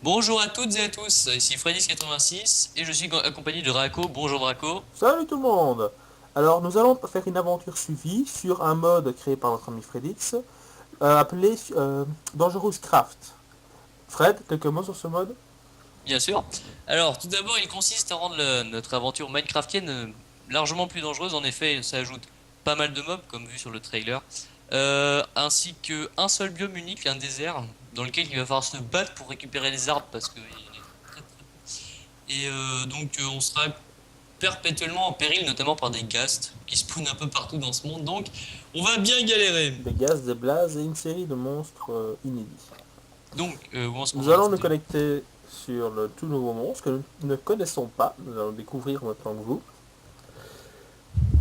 Bonjour à toutes et à tous, ici Freddy86 et je suis accompagné de Draco. Bonjour Draco. Salut tout le monde. Alors nous allons faire une aventure suivie sur un mode créé par notre ami Fredix appelé Dangerous Craft. Fred, quelques mots sur ce mode? Bien sûr. Alors, tout d'abord, il consiste à rendre notre aventure Minecraftienne largement plus dangereuse. En effet, ça ajoute pas mal de mobs, comme vu sur le trailer, ainsi que un seul biome unique, un désert, dans lequel il va falloir se battre pour récupérer les arbres parce qu'il y en a très très peu. Et donc, on sera perpétuellement en péril, notamment par des ghasts qui spawnent un peu partout dans ce monde. Donc, on va bien galérer. Des gaz, des blazes et une série de monstres inédits. Donc, où en ce Nous moment allons nous c'était... connecter sur le tout nouveau monstre que nous ne connaissons pas. Nous allons le découvrir en même temps que vous.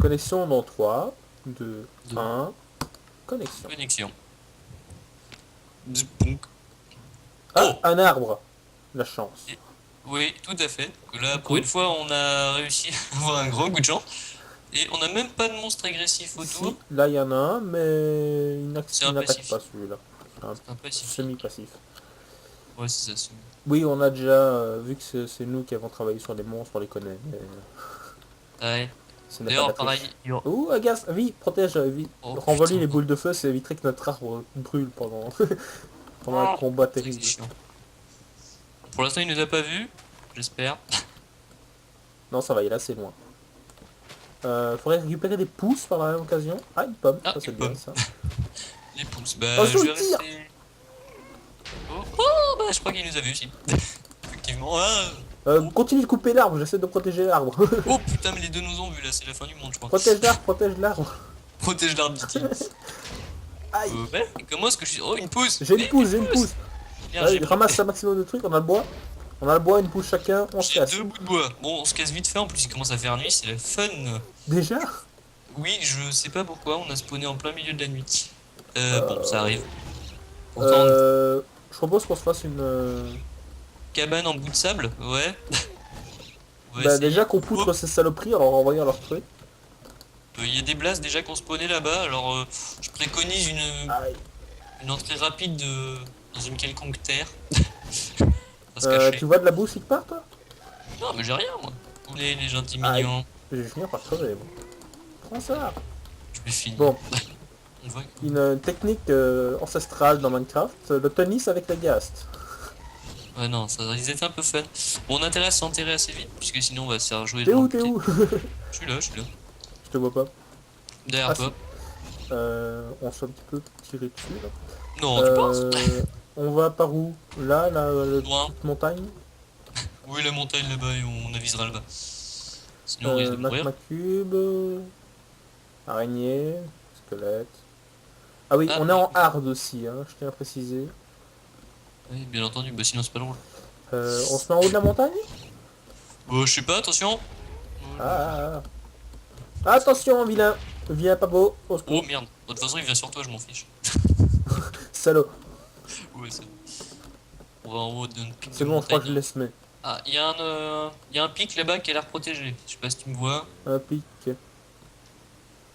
Connexion dans 3, 2, de 1. Connexion. connexion. Zpounk. Ah, Oh! un arbre. La chance. Et- Oui, tout à fait. Que là, pour une Écoute, fois, on a réussi à avoir un gros coup de chance. Et on n'a même pas de monstre agressif autour. si, là il y en a un, mais C'est il un n'attaque pas pacifique. celui-là. C'est un C'est un pacifique. semi-passif. Ouais, c'est ça. Oui, on a déjà vu que c'est nous qui avons travaillé sur les monstres, on les connaît, mais Ouais. ce n'est pas de la D'ailleurs, pareil, triche. il y aura... Ouh, agace, oui, protège, Oh renvoie-lui putain. les boules de feu, ça éviterait que notre arbre brûle pendant, pendant un Oh, combat c'est vrai que c'est terrible. chiant. Pour l'instant, il nous a pas vus. J'espère. Non, ça va, il est assez loin. Faudrait récupérer des pousses par la même occasion. Ah, une pomme, Ah, ça c'est une bien pomme. ça. Les pouces. Bah, Attention, je il vais tire. rester. Oh, oh, bah, je crois qu'il nous a vus aussi. Effectivement. Ah. Oh, Continue de couper l'arbre, j'essaie de protéger l'arbre. oh, putain, mais les deux nous ont vus là, c'est la fin du monde, je crois. Protège l'arbre, protège l'arbre. Protège l'arbre, dit-il. Aïe, Ouais, et comment est-ce que je suis. Oh, une pousse! j'ai une Vite, une pousse, j'ai une pousse! pousse. Merde, j'ai Ouais, pris. ramasse un maximum de trucs, on a le bois. On a le bois, une pousse chacun, on se J'ai casse. deux bouts de bois. Bon, on se casse vite fait, en plus il commence à faire nuit, c'est le fun. Déjà. Oui, je sais pas pourquoi, on a spawné en plein milieu de la nuit. Bon, ça Euh, arrive. Pourtant, je propose qu'on se fasse une... cabane en bout de sable, ouais. On va Bah déjà essayer. qu'on Oh, poutre ces saloperies en leur envoyant leur truc. il y a des blasts déjà qu'on spawnait là-bas, alors je préconise Aïe. une entrée rapide dans une quelconque terre. On va se cacher. Tu vois de la boue quelque part toi? Non, mais j'ai rien, moi. Tous les gentils Aïe. mignons. Je vais finir par crever moi. Prends ça. Je vais finir. Bon, On voit que... une technique ancestrale dans Minecraft, le tennis avec les ghasts. Ouais, non, ça, ils étaient un peu fun. Bon, on a intérêt à s'enterrer assez vite, puisque sinon on va se faire jouer T'es dans le où, t'es pied. où? Je suis là, Je te vois pas. derrière Ah toi. si. On se fait un petit peu tirer dessus là. Non, tu penses? Euh, on va par où? Là, la Loin. petite montagne. Oui, la montagne là-bas, et on avisera là-bas. Sinon on risque de mourir. Magma cube. Araignée. Squelette. Ah oui, Ah, on est en hard aussi, hein, je tiens à préciser. oui, bien entendu, bah sinon c'est pas drôle. On se met en haut de la montagne? Je sais pas, attention. Ah, ah, ah. Attention, vilain! Vilain pas beau, au Oh secours. merde, de toute façon il vient sur toi, je m'en fiche. Salaud. Ouais, c'est bon. On va en haut d'un pic de C'est bon, je crois que je montagne. laisse mettre. Ah, il y a un pic là-bas qui a l'air protégé. Je sais pas si tu me vois. Un pic.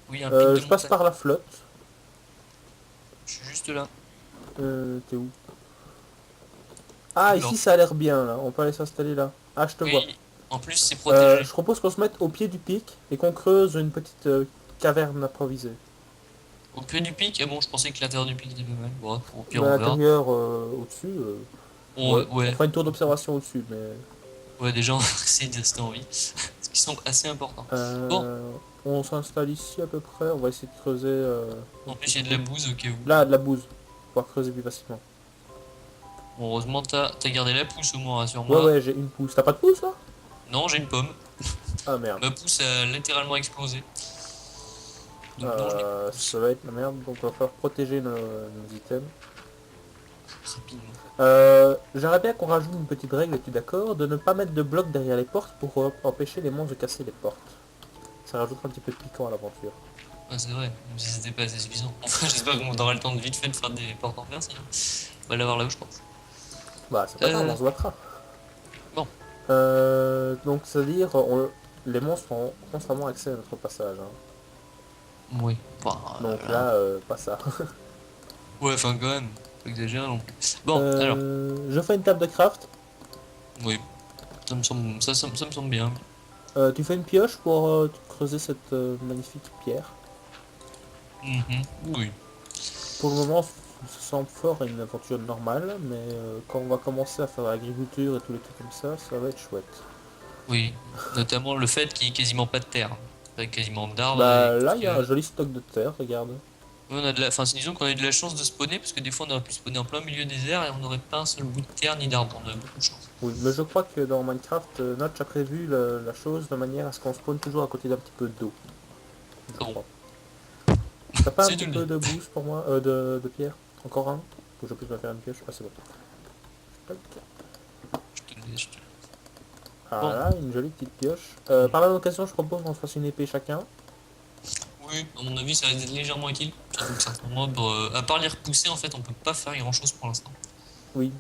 Oui, un pic de Je passe montagne. par la flotte. Je suis juste là. T'es où? Ah, Oula. ici ça a l'air bien, là. On peut aller s'installer là. Ah, je te vois. Oui, en plus c'est protégé. Je propose qu'on se mette au pied du pic et qu'on creuse une petite caverne improvisée. Au pied du pic, ah bon, je pensais que l'intérieur du pic était pas mal. Bon, au pire, Mais à on verra. l'intérieur, au-dessus, ouais. On Ouais, fera une tour d'observation au-dessus, mais... ouais, déjà, on va essayer de rester en vie. Ce qui semble assez important. Bon, On s'installe ici à peu près. On va essayer de creuser un en petit plus, il y a de peu. la bouse au cas où. Là, de la bouse. Pour pouvoir creuser plus facilement. Bon, heureusement, t'as gardé la pousse au moins, Ouais, rassure-moi. ouais, j'ai une pousse. T'as pas de pouce là? Non, j'ai une pomme. Ah merde. Ma pousse a littéralement explosé. Donc, non, je n'ai plus de pouce. Ça va être la merde. Donc, on va falloir protéger nos items. Rapidement. J'aimerais bien qu'on rajoute une petite règle, es-tu d'accord? De ne pas mettre de blocs derrière les portes pour empêcher les monstres de casser les portes. Ça rajoute un petit peu de piquant à l'aventure. Ouais, c'est vrai, même si c'était pas assez suffisant. Enfin, j'espère qu'on aura le temps de vite fait de faire des portes en fer, sinon. On va l'avoir là où je pense. Bah, c'est pas grave, Euh, on se battra. bon, Donc, c'est-à-dire, les monstres ont constamment accès à notre passage, hein. oui. Enfin, Donc là, pas ça. ouais, enfin, quand même. Faut exagérer non plus. Bon, alors. Je fais une table de craft. Oui, ça me semble bien. Tu fais une pioche pour creuser cette magnifique pierre. Mhm, oui, Pour le moment, ça semble fort à une aventure normale, mais quand on va commencer à faire de l'agriculture et tous les trucs comme ça va être chouette. oui. Notamment le fait qu'il n'y ait quasiment pas de terre. Pas quasiment d'arbres et Bah là, il y a un que... joli stock de terre, regarde. On a de la... Enfin, disons qu'on a eu de la chance de spawner, parce que des fois on aurait pu spawner en plein milieu désert et on n'aurait pas un seul bout de terre ni d'arbre. On a beaucoup de chance. Oui, mais je crois que dans Minecraft, Notch a prévu la chose de manière à ce qu'on spawn toujours à côté d'un petit peu d'eau. Je Ah bon, crois. T'as pas un c'est petit tout le peu dire. de boost pour moi de pierre? Encore un? Que je puisse me faire une pioche? Ah, c'est bon. Tac. Je te le dis, je te le dis. Ah Bon, là, une jolie petite pioche. hmm. Par la même occasion, je propose qu'on se fasse une épée chacun. Oui, à mon avis, ça va être légèrement utile. Surtout que certains mobs, à part les repousser, en fait, on peut pas faire grand chose pour l'instant. Oui.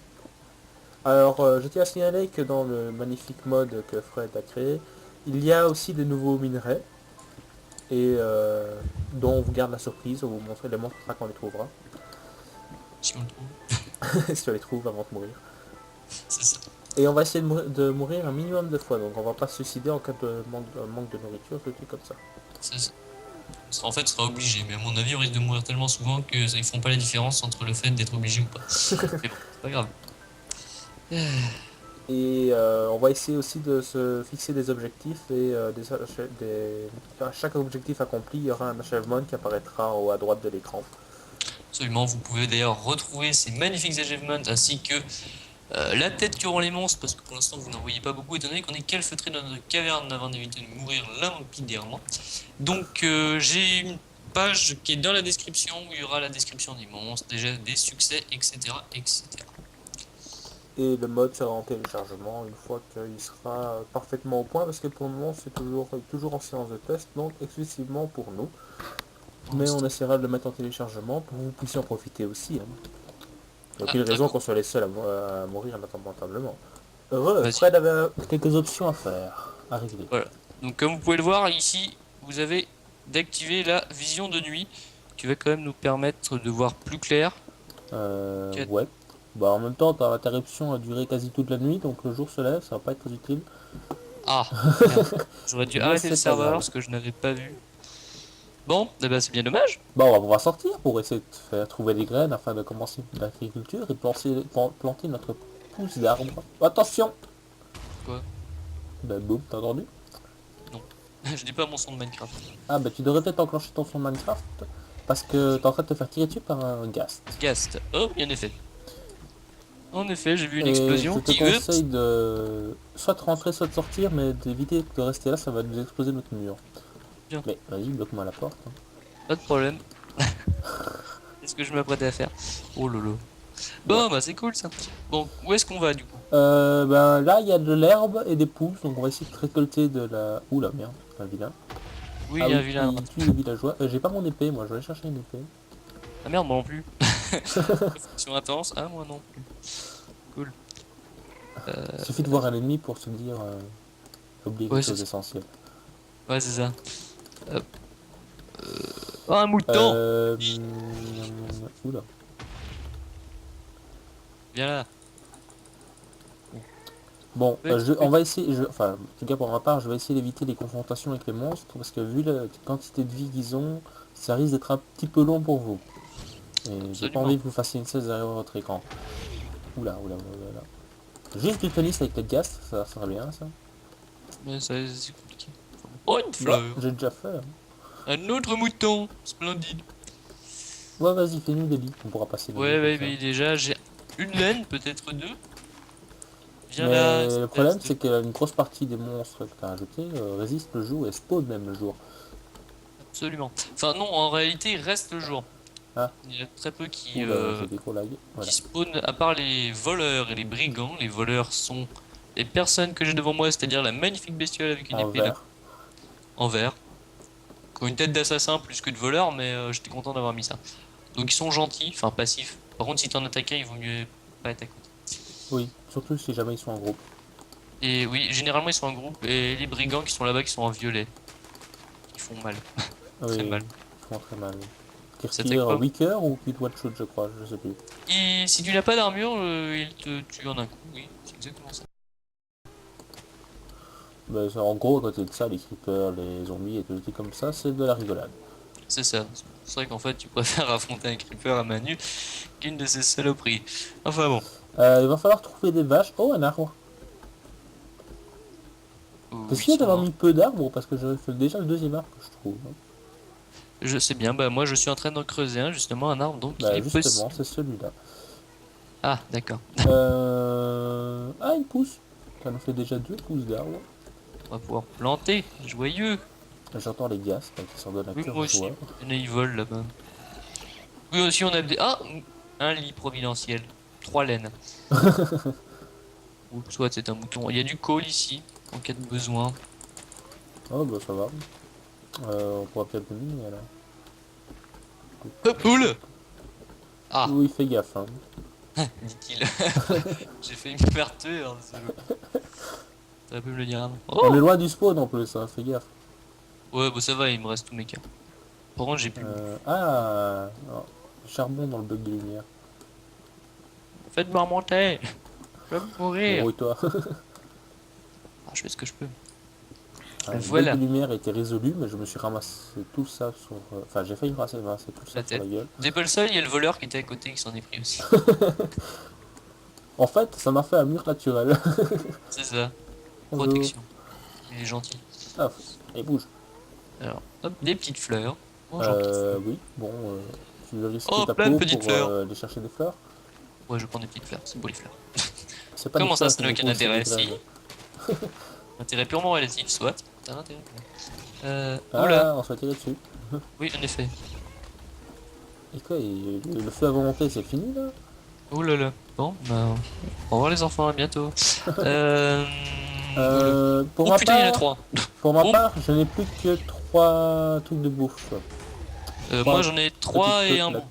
Alors, je tiens à signaler que dans le magnifique mode que Fred a créé, il y a aussi des nouveaux minerais. Et dont on vous garde la surprise, on vous montrer les montrera quand on les trouvera. Si on le trouve, Si on les trouve avant de mourir. c'est ça. Et on va essayer de mourir un minimum de fois, donc on va pas se suicider en cas de manque de nourriture, des trucs comme ça. C'est ça. En fait, ce sera obligé, mais à mon avis, on risque de mourir tellement souvent que ils feront pas la différence entre le fait d'être obligé ou pas. Mais bon, c'est pas grave. Et on va essayer aussi de se fixer des objectifs et à chaque objectif accompli, il y aura un achievement qui apparaîtra en haut à droite de l'écran. Absolument, vous pouvez d'ailleurs retrouver ces magnifiques achievements ainsi que la tête qu'auront les monstres, parce que pour l'instant vous n'en voyez pas beaucoup, étant donné qu'on est calfeutré dans notre caverne avant d'éviter de mourir lapidairement. Donc j'ai une page qui est dans la description où il y aura la description des monstres, déjà des succès, etc. etc. Et le mode sera en téléchargement une fois qu'il sera parfaitement au point, parce que pour le moment c'est toujours en séance de test, donc exclusivement pour nous. Pour Mais on l'instant. essaiera de le mettre en téléchargement pour que vous puissiez en profiter aussi. Hein. Il n'y a Ah, aucune raison d'accord. qu'on soit les seuls à mourir lamentablement. Heureux, Vas-y. Fred avait quelques options à faire, à régler. Voilà. Donc comme vous pouvez le voir ici, vous avez d'activer la vision de nuit, qui va quand même nous permettre de voir plus clair. Ouais. Bah en même temps, ta interruption a duré quasi toute la nuit, donc le jour se lève, ça va pas être très utile. Ah, merde. J'aurais dû Mais arrêter le c'est pas serveur grave. parce que je n'avais pas vu. Bon, eh ben, c'est bien dommage. Bah on va pouvoir sortir pour essayer de faire trouver des graines afin de commencer l'agriculture et planter notre pousse d'arbre. Attention. Quoi? Bah boum, t'as entendu? Non. Je dis pas mon son de Minecraft. Ah bah tu devrais peut-être enclencher ton son Minecraft, parce que t'es en train de te faire tirer dessus par un ghast. Gast. Oh, bien effet. En effet, j'ai vu une Et je explosion te qui, conseille de soit de rentrer, soit de sortir, mais d'éviter de rester là, ça va nous exploser notre mur. bien, Mais vas-y, bloque-moi la porte. Hein. pas de problème. C'est ce que je m'apprêtais à faire. Oh lolo. Ouais. Bon, bah c'est cool ça. Bon, où est-ce qu'on va du coup? Ben là, il y a de l'herbe et des pousses, donc on va essayer de récolter de la... Oula, merde, un vilain. Oui, Ah il y a un oui, vilain. il tue les villageois. J'ai pas mon épée, moi, je vais aller chercher une épée. Ah merde, moi non plus. Réflexion intense. Ah, moi non plus. Cool. Il suffit de voir un ennemi pour se dire... oublier Ouais, quelque c'est chose ça. d'essentiel. Ouais, c'est ça. Hop. Oh, un mouton! Euh... Oula. Viens là. Bon, Petit, on petit. va essayer, enfin, en tout cas pour ma part, je vais essayer d'éviter les confrontations avec les monstres, parce que vu la quantité de vie qu'ils ont, ça risque d'être un petit peu long pour vous. Et j'ai pas Absolument. envie que vous fassiez une 16 derrière votre écran. Oula, oula, oula, oula. Juste du tennis avec les ghasts, ça serait bien ça. Mais ça, c'est compliqué. Oh, une Bah, fleur! j'ai déjà fait. Hein. Un autre mouton! Splendide! Ouais, vas-y, fais-nous des lits, on pourra passer la nuit Ouais, comme ouais, ça. mais déjà, j'ai une laine, peut-être deux. Viens là, Mais le problème, espèce de... c'est qu'une grosse partie des monstres que tu as ajoutés résistent le jour et spawn même le jour. Absolument. Enfin, non, en réalité, il reste le jour. Ah, Il y a très peu oula, j'ai des gros lags. qui Voilà. spawnent, à part les voleurs et les brigands. Les voleurs sont les personnes que j'ai devant moi, c'est-à-dire la magnifique bestiole avec une En épée là, vert. en vert. Qui ont une tête d'assassin plus que de voleur, mais j'étais content d'avoir mis ça. Donc ils sont gentils, enfin passifs. Par contre, si t'en attaques un, il vaut mieux pas être à côté. Oui, surtout si jamais ils sont en groupe. Et oui, généralement ils sont en groupe, et les brigands qui sont là-bas, qui sont en violet, ils font mal. Oui, Très mal. ils font très mal. Qui Ils s'attaquent retire pas. Weaker ou Pit What Shoot, je crois, je sais plus. Et si tu n'as pas d'armure, il te tue en un coup, oui, c'est exactement ça. Mais en gros, à côté de ça, les creepers, les zombies et tout des comme ça, c'est de la rigolade. C'est ça. C'est vrai qu'en fait, tu préfères affronter un creeper à main nue qu'une de ces saloperies. Enfin bon. Il va falloir trouver des vaches. Oh, un arbre. Oui, T'essayes d'avoir sûrement. mis peu d'arbres parce que j'ai fait déjà le deuxième arbre que je trouve. Je sais bien, bah moi je suis en train d'en creuser un, justement, un arbre, donc il Bah est justement, possible. c'est celui-là. Ah, d'accord. Ah, il pousse. Ça nous fait déjà 2 pousses d'arbres. On va pouvoir planter. Joyeux. J'entends les gaz qui s'en donnent à Oui, cœur moi aussi. joie. Il y en a, ils volent là-bas. Oui, aussi, on a des. Ah! Un lit providentiel. 3 laines. Ou soit c'est un mouton. Il y a du col ici, en cas de besoin. Oh bah ça va. On pourra peut-être le miner là. Hop, oula. Ah! Oui, fais gaffe. Hein. Dit-il. J'ai fait me faire tuer, hein, ce jeu. T'aurais pu me le dire avant. On est Oh! loin du spawn en plus, hein, fais gaffe. Ouais, bah ça va, il me reste tous mes cas. Par contre, j'ai plus de bouffe. Du charbon dans le bug de lumière. Faites-moi remonter! Je vais mourir! Débrouille-toi. Ah, je fais ce que je peux. Le bug de Voilà, lumière était résolu, mais je me suis ramassé tout ça sur... Enfin, j'ai failli me ramasser tout la ça sur tête. la gueule. T'es pas le seul, il y a le voleur qui était à côté qui s'en est pris aussi. En fait, ça m'a fait un mur naturel. C'est ça. Bonjour. Protection. Il est gentil. Ah, et bouge. Alors, hop, des petites fleurs. Oh, j'en kiffe. Oui, bon, tu veux risquer Oh, ta plein de peau petites pour fleurs. aller chercher des fleurs? Ouais, je prends des petites fleurs, c'est beau les fleurs. C'est pas des Comment ça, fleurs ça qui n'a nous aucun poussent, c'est des intérêt? Si. graines. Intérêt purement relatif, soit. T'as un intérêt. Oula. Ah, on se va tirer dessus. Oui, en effet. Et quoi, le feu à volonté, c'est fini là? Oula là. Bon, bah, au revoir les enfants, à bientôt. Euh... oula. Pour Oh ma putain, il y en a part, 3. pour ma Oh, part, je n'ai plus que 3 trucs de bouffe. moi 3 j'en ai petites 3 et un bout.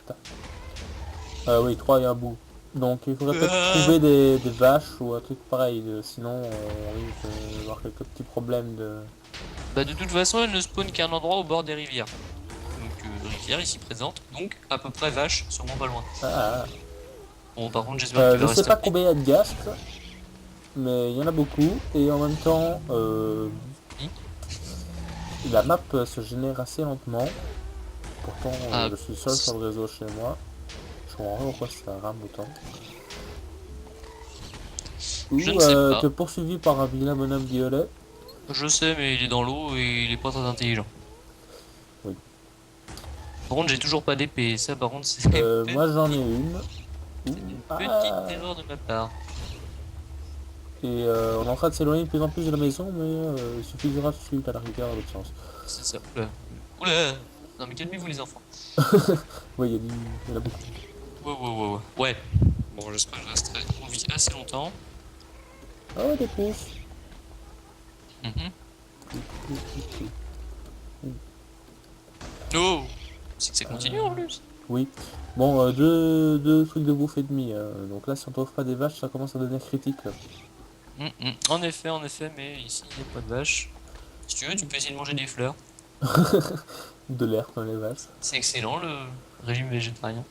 peuplades. Oui, 3 et un bout. Donc il faudrait peut-être Euh, trouver des vaches ou un truc pareil, sinon on risque d'avoir quelques petits problèmes de... Bah de toute façon, elle ne spawn qu'à un endroit au bord des rivières. Donc rivière ici présente, donc à peu près vache, sûrement pas loin. Ah, Bon par contre j'espère que tu je vas sais rester pas en vie. combien il y a de ghast, mais il y en a beaucoup, et en même temps, la map se génère assez lentement. Pourtant, Ah, je suis seul sur le réseau chez moi. Je comprends pas pourquoi ça rame autant. je Ou ne sais pas. te poursuivi par un vilain bonhomme violet. Je sais, mais il est dans l'eau et il est pas très intelligent. Oui. Par contre, j'ai toujours pas d'épée. Ça, par contre, c'est Moi j'en ai une. Ouh, une petite ah. erreur de ma part. Et on est en train de s'éloigner de plus en plus de la maison, mais il suffira de suivre à la rigueur avec chance. C'est ça. Oula. Oula. Non mais calmez-vous les enfants. Oui, il y en a beaucoup. Ouais, ouais, ouais, ouais. Ouais. Bon, j'espère que je resterai en vie assez longtemps. Oh, des pousses. Mhm. Oh, c'est que ça continue en plus. Oui. Bon, deux trucs de bouffe et demi. Donc là, si on trouve pas des vaches, ça commence à devenir critique. Là. En effet, mais ici il n'y a pas de vache. Si tu veux, tu peux essayer de manger des fleurs. De l'air dans les vaches. C'est excellent le régime végétarien.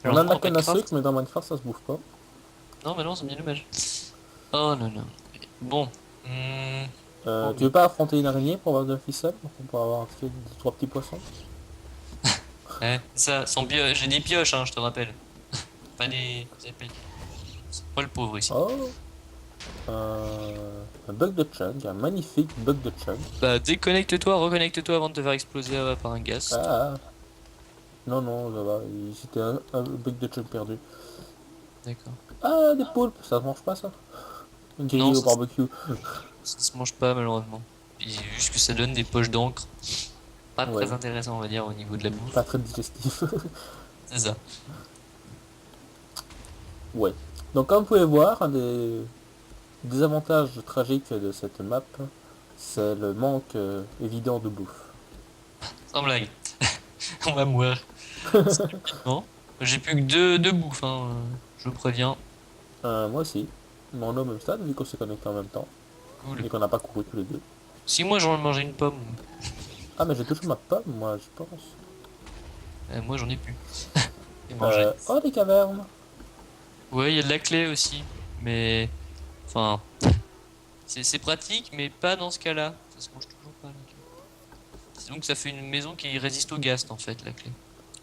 On Alors a de moi la en canne à sucre, Minecraft, mais dans Minecraft, ça se bouffe pas. non, mais non, c'est bien dommage. Oh non, non. Bon. Oh, Tu veux pas affronter une araignée pour avoir de la ficelle? Pour avoir fait 3 petits poissons? ça, sans pioche, j'ai des pioches, hein, je te rappelle. Pas des épées. C'est pas le pauvre ici. Oh, un bug de chunk, un magnifique bug de chunk. Bah déconnecte-toi, reconnecte-toi avant de te faire exploser par un gaz. Ah, non, non, ça va, c'était un bug de chunk perdu. D'accord. Ah, des poulpes, ça se mange pas ça? Grillé Non, au barbecue. ça se mange pas malheureusement. Puis juste que ça donne des poches d'encre. Pas Ouais, très intéressant on va dire au niveau de la pas bouffe. très digestif. C'est ça. Ouais. Donc comme vous pouvez voir, un des désavantages tragiques de cette map, c'est le manque évident de bouffe. Sans blague. On va mourir. Non. J'ai plus que deux bouffes, hein, je vous préviens. Moi aussi. Mais on est au même stade vu qu'on s'est connecté en même temps Cool. et qu'on n'a pas couru tous les deux. Si moi j'en ai mangé une pomme, Ah mais j'ai toujours ma pomme moi je pense. moi j'en ai plus. Et manger. Oh des cavernes. Ouais, il y a de la clé aussi. Mais. Enfin. C'est pratique, mais pas dans ce cas-là. Ça se mange toujours pas, la clé. C'est donc ça fait une maison qui résiste au gaz, en fait, la clé.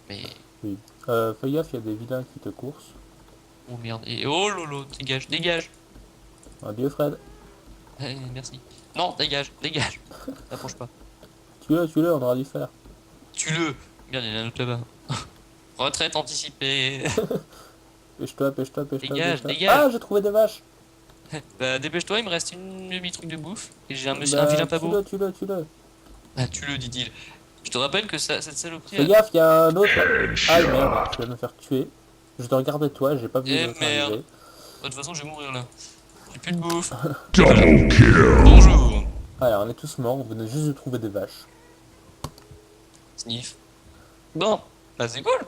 Mais... Oui. Fais gaffe, il y a des vilains qui te coursent. Oh merde. Et oh lolo, dégage, dégage. Adieu Fred. Merci. Non, dégage, dégage. T'approche pas. Tue-le, on aura dû faire. Tue-le. Merde, il y en a un autre là-bas. Retraite anticipée. Pêche-toi, pêche-toi, pêche-toi, Dégage, pêche-toi. dégage. Ah, j'ai trouvé des vaches. Bah dépêche-toi, il me reste une demi-truc de bouffe. Et j'ai un Bah, vilain pas beau. tue-le. Bah tue-le, dit-il. Je te rappelle que cette saloperie... Fais gaffe, il y a un autre. Ah merde, je vais me faire tuer. Je te regardais toi, j'ai pas vu Eh l'autre merde. arriver. De toute façon, je vais mourir là. J'ai plus de bouffe. Voilà. Bonjour. Ah, on est tous morts, on venait juste de trouver des vaches. Sniff. Bon, bah c'est cool.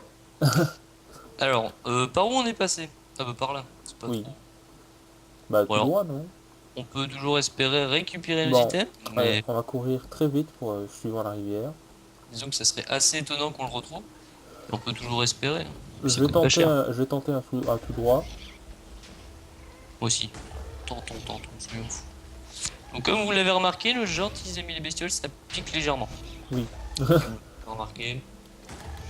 Alors, par où on est passé? Ah bah par là. C'est pas Oui. trop. Bah, Bon tout alors, droit, non? on peut toujours espérer récupérer nos Bon, items, allez, mais on va courir très vite pour suivre la rivière. disons que ça serait assez étonnant qu'on le retrouve. Et on peut toujours espérer, hein. Ça Je vais coûte pas tenter cher. un, je vais tenter un tout droit. Moi aussi. Tentons, soyons fous. Donc comme vous l'avez remarqué, le gentil amis les bestioles, ça pique légèrement. Oui. Vous l'avez remarqué.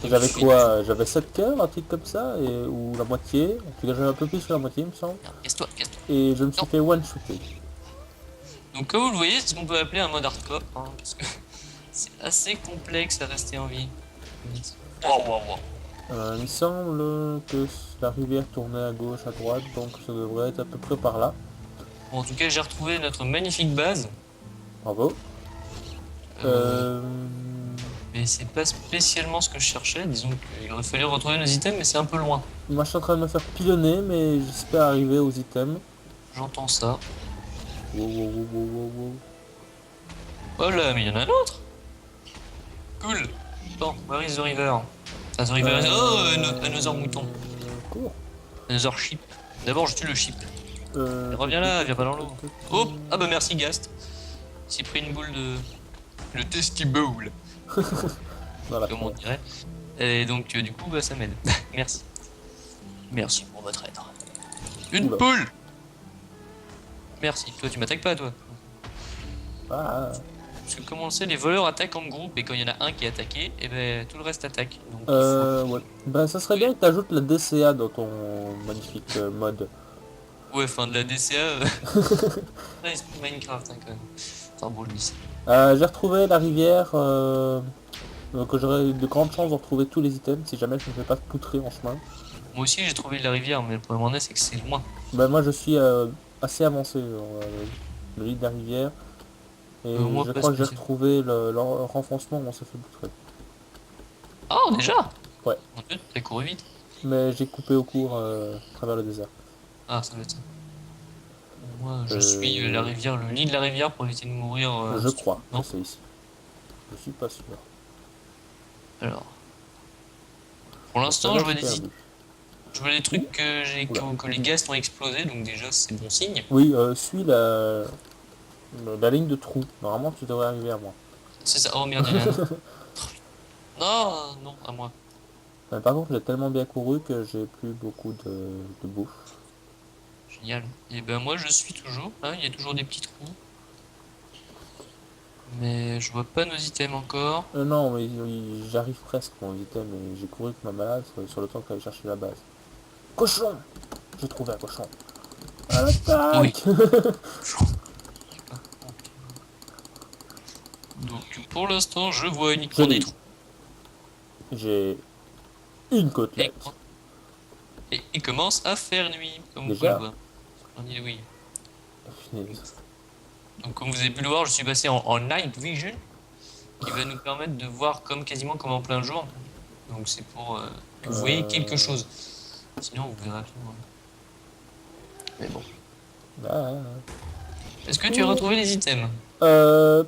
Comme J'avais je suis- quoi? J'avais 7 cœurs, un truc comme ça, ou la moitié. En tout cas, j'avais un peu plus que la moitié, il me semble. Merde, casse-toi, casse-toi. Et je me suis Non. fait one-shooter. Donc comme vous le voyez, c'est ce qu'on peut appeler un mode hardcore, hein, parce que c'est assez complexe à rester en vie. Wow, wow, wow. Il me semble que la rivière tournait à gauche, à droite, donc ça devrait être à peu près par là. Bon, en tout cas, j'ai retrouvé notre magnifique base. Bravo. Euh, Euh... Mais c'est pas spécialement ce que je cherchais. Disons qu'il aurait fallu retrouver nos items, mais c'est un peu loin. Moi, je suis en train de me faire pilonner, mais j'espère arriver aux items. J'entends ça. Wow. Oh là, mais il y en a un autre. Cool. Bon, where is the river? Ah, the river is... Oh, another mouton. Cours. Another sheep. D'abord, je tue le sheep. Reviens là, viens pas dans l'eau. Oh, ah bah merci Gast. Il s'est pris une boule de... Le testy bowl, Voilà. comme on dirait. Et donc, du coup, bah ça m'aide. Merci. Merci pour votre aide. Une Oula. poule. Merci. Toi, tu m'attaques pas, toi. Ah. Parce que comme on le sait, les voleurs attaquent en groupe et quand il y en a un qui est attaqué, et ben tout le reste attaque. Donc il faut... Ouais. Bah, ça serait bien que tu ajoutes la DCA dans ton magnifique mode. Ouais, fin de la DCA. Ouais, c'est Minecraft, hein, quand même. C'est un beau le lycée. J'ai retrouvé la rivière, donc j'aurai de grandes chances de retrouver tous les items si jamais je ne me fais pas poutrer en chemin. Moi aussi, j'ai trouvé la rivière, mais le problème en est, c'est que c'est loin. Bah, moi je suis assez avancé dans le lit de la rivière. Et Moi, je pas crois que j'ai spécialement. retrouvé le renfoncement où on s'est fait poutrer. Oh, déjà? Ouais. Mon dieu, t'as couru vite. Mais j'ai coupé au cours à travers le désert. Ah, ça doit être ça. Moi, je Euh, suis la rivière, le lit de la rivière pour éviter de mourir. Je crois Non. que c'est ici. Je suis pas sûr. Alors. Pour l'instant, je vois des perdu. Je vois des trucs Oula. que les gaz ont explosé, donc déjà c'est bon signe. Oui, suis la ligne de trou. Normalement tu devrais arriver à moi. C'est ça. Oh merde, il y en a un. Non, non, à moi. Par contre j'ai tellement bien couru que j'ai plus beaucoup de bouffe. Génial. Et ben moi je suis toujours. Hein, il y a toujours des petits trous. Mais je vois pas nos items encore. Non, mais j'arrive presque mon item et j'ai couru comme un malade sur le temps qu'il allait chercher la base. Cochon! J'ai trouvé un cochon. À Oui. l'attaque! Donc pour l'instant je vois uniquement l'ai des eu. trous. J'ai une Et, côtelette. et il commence à faire nuit, comme vous Déjà pouvez le voir. On dit oui. Finesse. Donc comme vous avez pu le voir, je suis passé en night vision, qui va nous permettre de voir comme quasiment comme en plein jour. Donc c'est pour que vous voyez quelque chose. Sinon vous verrez absolument rien. Mais bon. Ah. Est-ce que tu as retrouvé les items?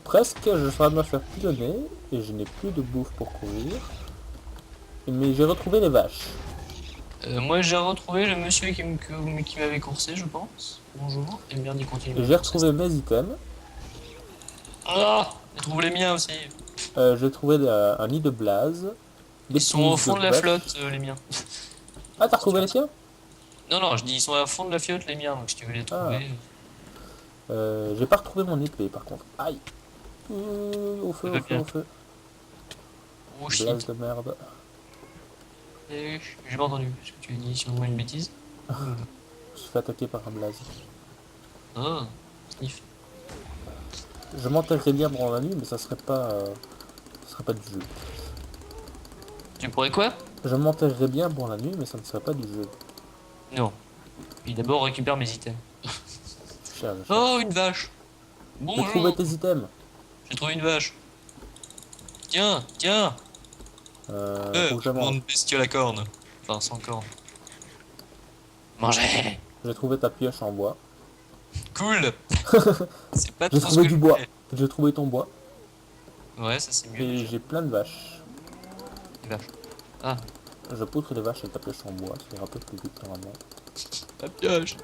Presque, je suis en train de me faire pilonner et je n'ai plus de bouffe pour courir. Mais j'ai retrouvé les vaches. Moi j'ai retrouvé le monsieur qui m'avait coursé, je pense. Bonjour. Et merde, il continue. J'ai retrouvé mes items. Ah, j'ai trouvé les miens aussi. J'ai trouvé un nid de blaze. Ils sont au fond de la vaches. flotte, les miens. Ah, t'as retrouvé les tiens? Non, non, je dis ils sont à fond de la flotte, les miens. Donc si tu veux les trouver. J'ai pas retrouvé mon épée par contre. Aïe. Au feu, Ça va au feu, bien. au feu. Oh Blaze shit. de merde. J'ai pas entendu ce que tu as dit, si on voit une bêtise. Oh là là. Je me suis fait attaquer par un blaze. Oh, sniff. Je m'enterrerais bien pendant la nuit, mais ça serait pas du jeu. Tu pourrais quoi? Je m'enterrerais bien pendant la nuit, mais ça ne serait pas du jeu. Non. Puis d'abord, on récupère mes items. Je cherche, je cherche. Oh, une vache! J'ai trouvé Bonjour! tes items. J'ai trouvé une vache. Tiens, tiens! Faut que je mange. Grande bestiole à cornes. Enfin, sans cornes. Mangez! J'ai trouvé ta pioche en bois. Cool! C'est pas J'ai trop ce que trouvé je du bois. voulais. J'ai trouvé ton bois. Ouais, ça c'est mieux Et déjà. j'ai plein de vaches. Une vache. Ah, Je poutre les vaches avec ta pioche en bois. Ça ira un peu plus vite normalement. la pioche!